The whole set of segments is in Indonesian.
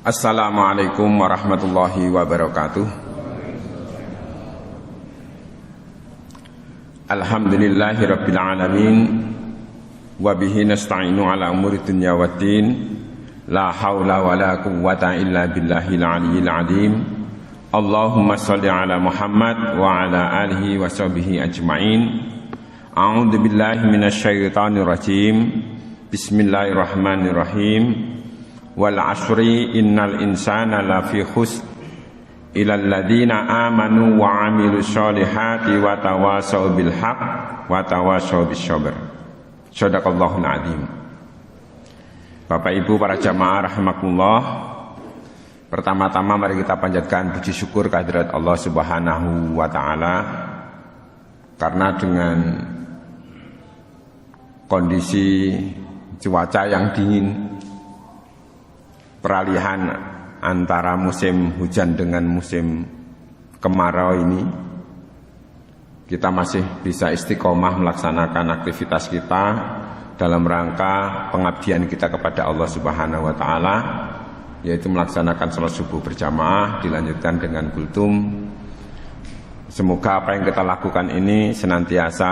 Assalamualaikum warahmatullahi wabarakatuh. Alhamdulillahi rabbil alamin. Wabihi nasta'inu ala umuri dunya waddin. La hawla wa la quwwata illa billahil aliyyil azim. Allahumma salli ala Muhammad wa ala alihi wa sahbihi ajma'in. A'udzu billahi minasyaitonir rajim. Bismillahirrahmanirrahim. Wal asri innal insana lafi khusr ilal ladzina amanu wa amilus solihati wa tawasau bil haq wa tawasau bis sabr. Shadaqallahul azim. Bapak Ibu para jamaah rahimakumullah, pertama-tama mari kita panjatkan puji syukur kehadirat Allah Subhanahu wa taala, karena dengan kondisi cuaca yang dingin, peralihan antara musim hujan dengan musim kemarau ini, kita masih bisa istiqomah melaksanakan aktivitas kita dalam rangka pengabdian kita kepada Allah Subhanahu wa taala, yaitu melaksanakan salat subuh berjamaah dilanjutkan dengan kultum. Semoga apa yang kita lakukan ini senantiasa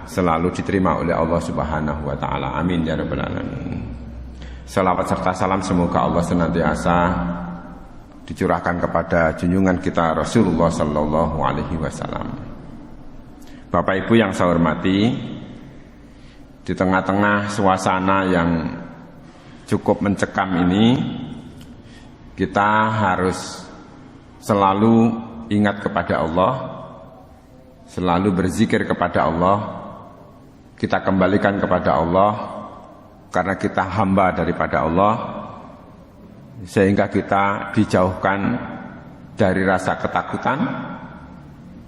selalu diterima oleh Allah Subhanahu wa taala. Amin ya rabbal alamin. Salawat serta salam semoga Allah senantiasa dicurahkan kepada junjungan kita Rasulullah sallallahu alaihi wasallam. Bapak Ibu yang saya hormati, di tengah-tengah suasana yang cukup mencekam ini, kita harus selalu ingat kepada Allah, selalu berzikir kepada Allah, kita kembalikan kepada Allah, karena kita hamba daripada Allah, sehingga kita dijauhkan dari rasa ketakutan,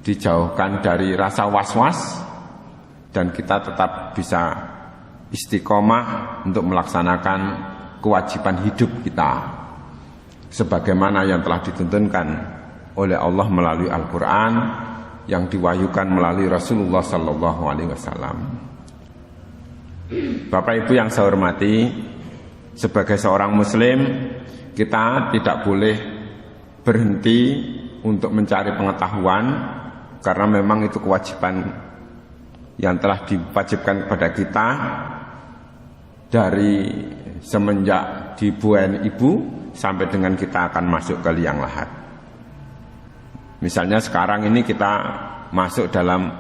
dijauhkan dari rasa was-was, dan kita tetap bisa istiqomah untuk melaksanakan kewajiban hidup kita sebagaimana yang telah dituntunkan oleh Allah melalui Al-Quran yang diwahyukan melalui Rasulullah sallallahu alaihi wasallam. Bapak Ibu yang saya hormati, sebagai seorang muslim, kita tidak boleh berhenti untuk mencari pengetahuan, karena memang itu kewajiban yang telah diwajibkan kepada kita dari semenjak dibuahi ibu sampai dengan kita akan masuk ke liang lahat. Misalnya sekarang ini kita masuk dalam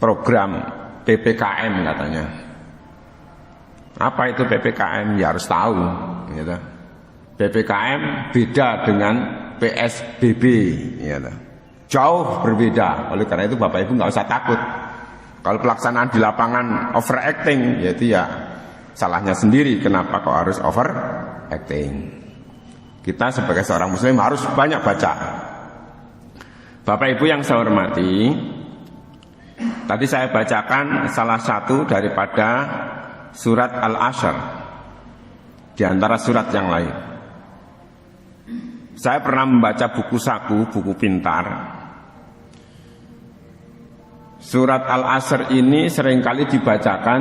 program PPKM katanya. Apa itu PPKM? Ya harus tahu gitu. PPKM beda dengan PSBB gitu. Jauh berbeda. Oleh karena itu Bapak Ibu nggak usah takut kalau pelaksanaan di lapangan overacting, yaitu ya salahnya sendiri. Kenapa kok harus overacting? Kita sebagai seorang muslim harus banyak baca. Bapak Ibu yang saya hormati, tadi saya bacakan salah satu daripada surat Al-Asr di antara surat yang lain. Saya pernah membaca buku saku, buku pintar. Surat Al-Asr ini seringkali dibacakan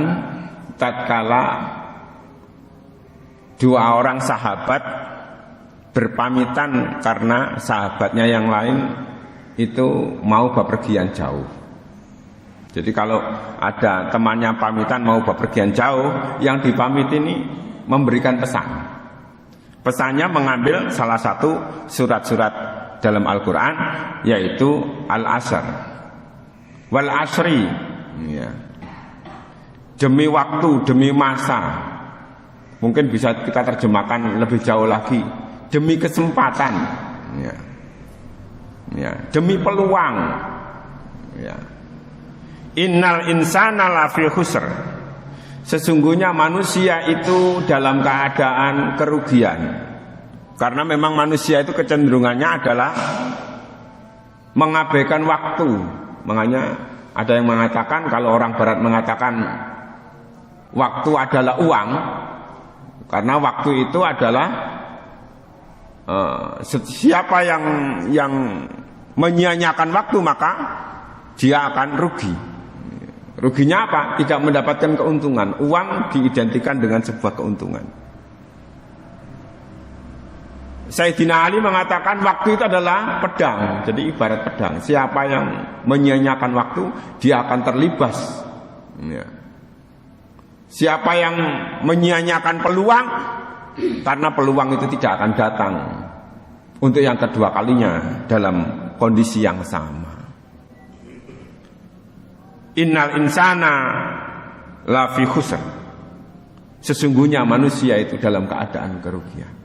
tatkala dua orang sahabat berpamitan karena sahabatnya yang lain itu mau bepergian jauh. Jadi kalau ada temannya pamitan mau bepergian jauh, yang dipamit ini memberikan pesan. Pesannya mengambil salah satu surat-surat dalam Al-Quran, yaitu Al-Asr. Wal asri, ya. Demi waktu, demi masa. Mungkin bisa kita terjemahkan lebih jauh lagi, demi kesempatan, ya. Ya. Demi peluang, ya. Innal insana lafi khusr. Sesungguhnya manusia itu dalam keadaan kerugian. Karena memang manusia itu kecenderungannya adalah mengabaikan waktu. Makanya ada yang mengatakan, kalau orang barat mengatakan waktu adalah uang, karena waktu itu adalah siapa yang menyia-nyiakan waktu maka dia akan rugi. Ruginya apa? Tidak mendapatkan keuntungan. Uang diidentikan dengan sebuah keuntungan. Sayyidina Ali mengatakan waktu itu adalah pedang. Jadi ibarat pedang. Siapa yang menyia-nyiakan waktu, dia akan terlibas. Ya. Siapa yang menyia-nyiakan peluang, karena peluang itu tidak akan datang untuk yang kedua kalinya dalam kondisi yang sama. Innal insana lafi khusr. Sesungguhnya manusia itu dalam keadaan kerugian.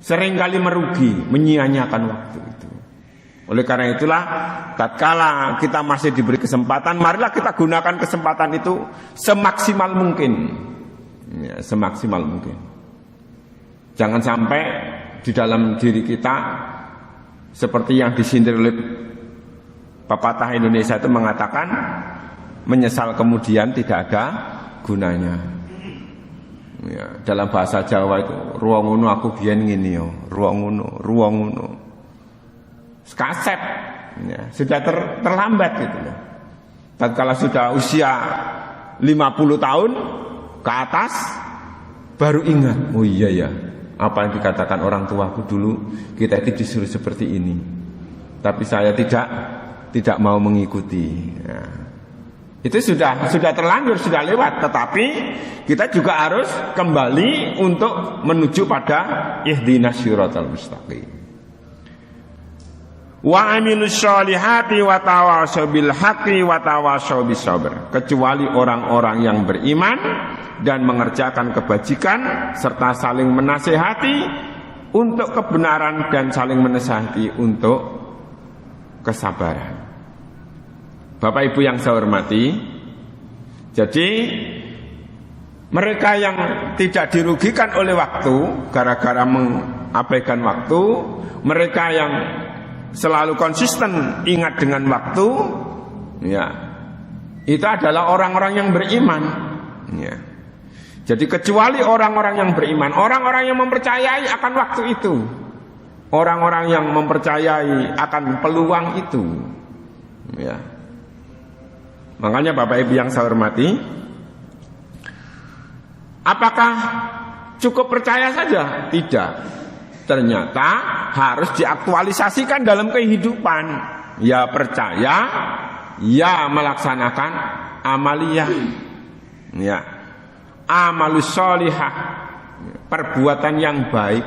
Seringkali merugi, menyia-nyiakan waktu itu. Oleh karena itulah, tatkala kita masih diberi kesempatan, marilah kita gunakan kesempatan itu semaksimal mungkin. Ya, semaksimal mungkin. Jangan sampai di dalam diri kita seperti yang disindir oleh pepatah Indonesia itu mengatakan, menyesal kemudian tidak ada gunanya. Ya, dalam bahasa Jawa itu ruang ngono aku biyen ngene yo, ruang ngono. Kaset. Ya, sudah terlambat gitu loh. Tatkala sudah usia 50 tahun ke atas baru ingat, oh iya ya, apa yang dikatakan orang tuaku dulu, kita itu disuruh seperti ini. Tapi saya tidak mau mengikuti. Ya. Itu sudah terlanjur, sudah lewat. Tetapi kita juga harus kembali untuk menuju pada ihdinas siratal mustaqim. Wa amilus sholihati wa tawashaw bil haqqi wa tawashaw bis sabr. Kecuali orang-orang yang beriman dan mengerjakan kebajikan serta saling menasihati untuk kebenaran dan saling menasihati untuk kesabaran. Bapak Ibu yang saya hormati, jadi mereka yang tidak dirugikan oleh waktu gara-gara mengabaikan waktu, mereka yang selalu konsisten ingat dengan waktu, ya, itu adalah orang-orang yang beriman. Ya. Jadi kecuali orang-orang yang beriman, orang-orang yang mempercayai akan waktu itu, orang-orang yang mempercayai akan peluang itu, ya. Makanya Bapak Ibu yang saya hormati, apakah cukup percaya saja? Tidak. Ternyata harus diaktualisasikan dalam kehidupan. Ya percaya, ya melaksanakan amaliyah. Ya. Amalus sholihah, perbuatan yang baik.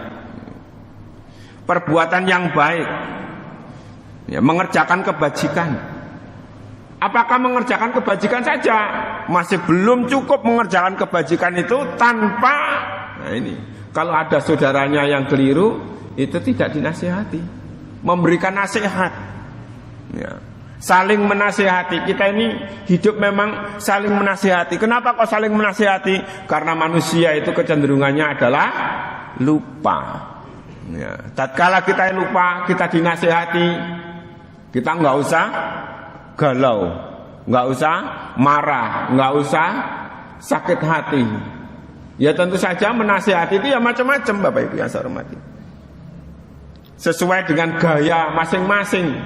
Perbuatan yang baik. Ya, mengerjakan kebajikan. Apakah mengerjakan kebajikan saja? Masih belum cukup mengerjakan kebajikan itu tanpa, nah ini, kalau ada saudaranya yang keliru, itu tidak dinasihati, memberikan nasihat, ya. Saling menasihati. Kita ini hidup memang saling menasihati. Kenapa kok saling menasihati? Karena manusia itu kecenderungannya adalah lupa, ya. Tatkala kita lupa, kita dinasihati, kita nggak usah galau, nggak usah marah, nggak usah sakit hati. Ya tentu saja menasihati itu ya macam-macam Bapak Ibu yang saya hormati, sesuai dengan gaya masing-masing.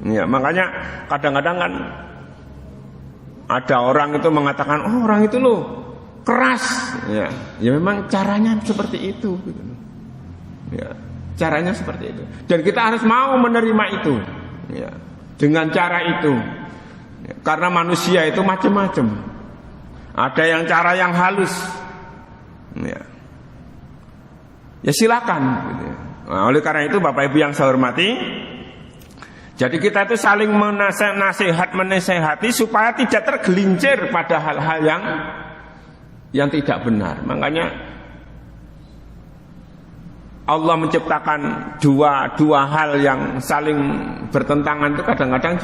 Ya, makanya kadang-kadang kan ada orang itu mengatakan, oh orang itu loh keras. Ya memang caranya seperti itu. Ya, caranya seperti itu. Dan kita harus mau menerima itu. Ya. Dengan cara itu, karena manusia itu macam-macam. Ada yang cara yang halus, ya silakan. Nah, oleh karena itu Bapak Ibu yang saya hormati, jadi kita itu saling menasehati supaya tidak tergelincir pada hal-hal yang tidak benar. Makanya Allah menciptakan dua hal yang saling bertentangan itu kadang-kadang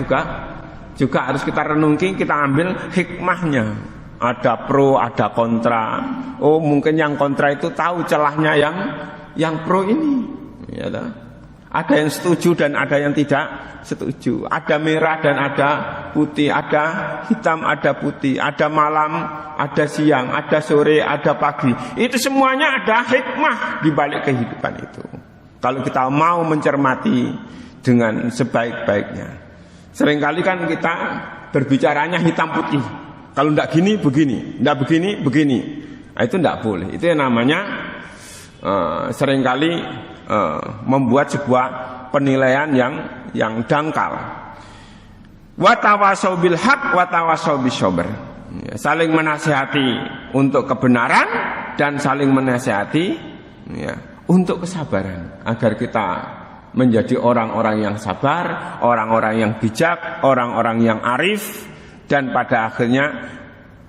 juga harus kita renungi, kita ambil hikmahnya. Ada pro, ada kontra. Oh mungkin yang kontra itu tahu celahnya yang pro ini, ya, ada yang setuju dan ada yang tidak setuju. Ada merah dan ada putih, ada hitam, ada putih, ada malam, ada siang, ada sore, ada pagi. Itu semuanya ada hikmah di balik kehidupan itu. Kalau kita mau mencermati dengan sebaik-baiknya. Seringkali kan kita berbicaranya hitam putih. Kalau tidak gini begini, tidak begini begini. Nah, itu tidak boleh. Itu yang namanya seringkali membuat sebuah penilaian yang dangkal. Wa tawasau bil haq wa tawasau bis sabr. Ya, saling menasihati untuk kebenaran dan saling menasihati ya, untuk kesabaran agar kita menjadi orang-orang yang sabar, orang-orang yang bijak, orang-orang yang arif, dan pada akhirnya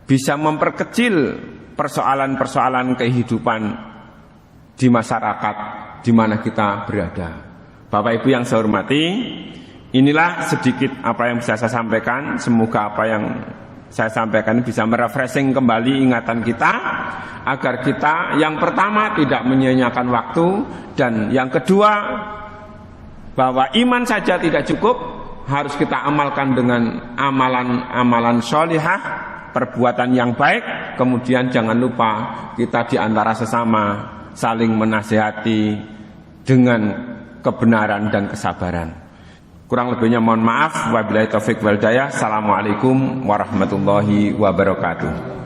bisa memperkecil persoalan-persoalan kehidupan di masyarakat di mana kita berada. Bapak Ibu yang saya hormati, inilah sedikit apa yang bisa saya sampaikan. Semoga apa yang saya sampaikan bisa merefreshing kembali ingatan kita, agar kita yang pertama tidak menyia-nyiakan waktu, dan yang kedua bahwa iman saja tidak cukup, harus kita amalkan dengan amalan-amalan sholihah, perbuatan yang baik. Kemudian jangan lupa kita di antara sesama saling menasihati dengan kebenaran dan kesabaran. Kurang lebihnya mohon maaf. Wabillahi taufik wal hidayah. Assalamualaikum warahmatullahi wabarakatuh.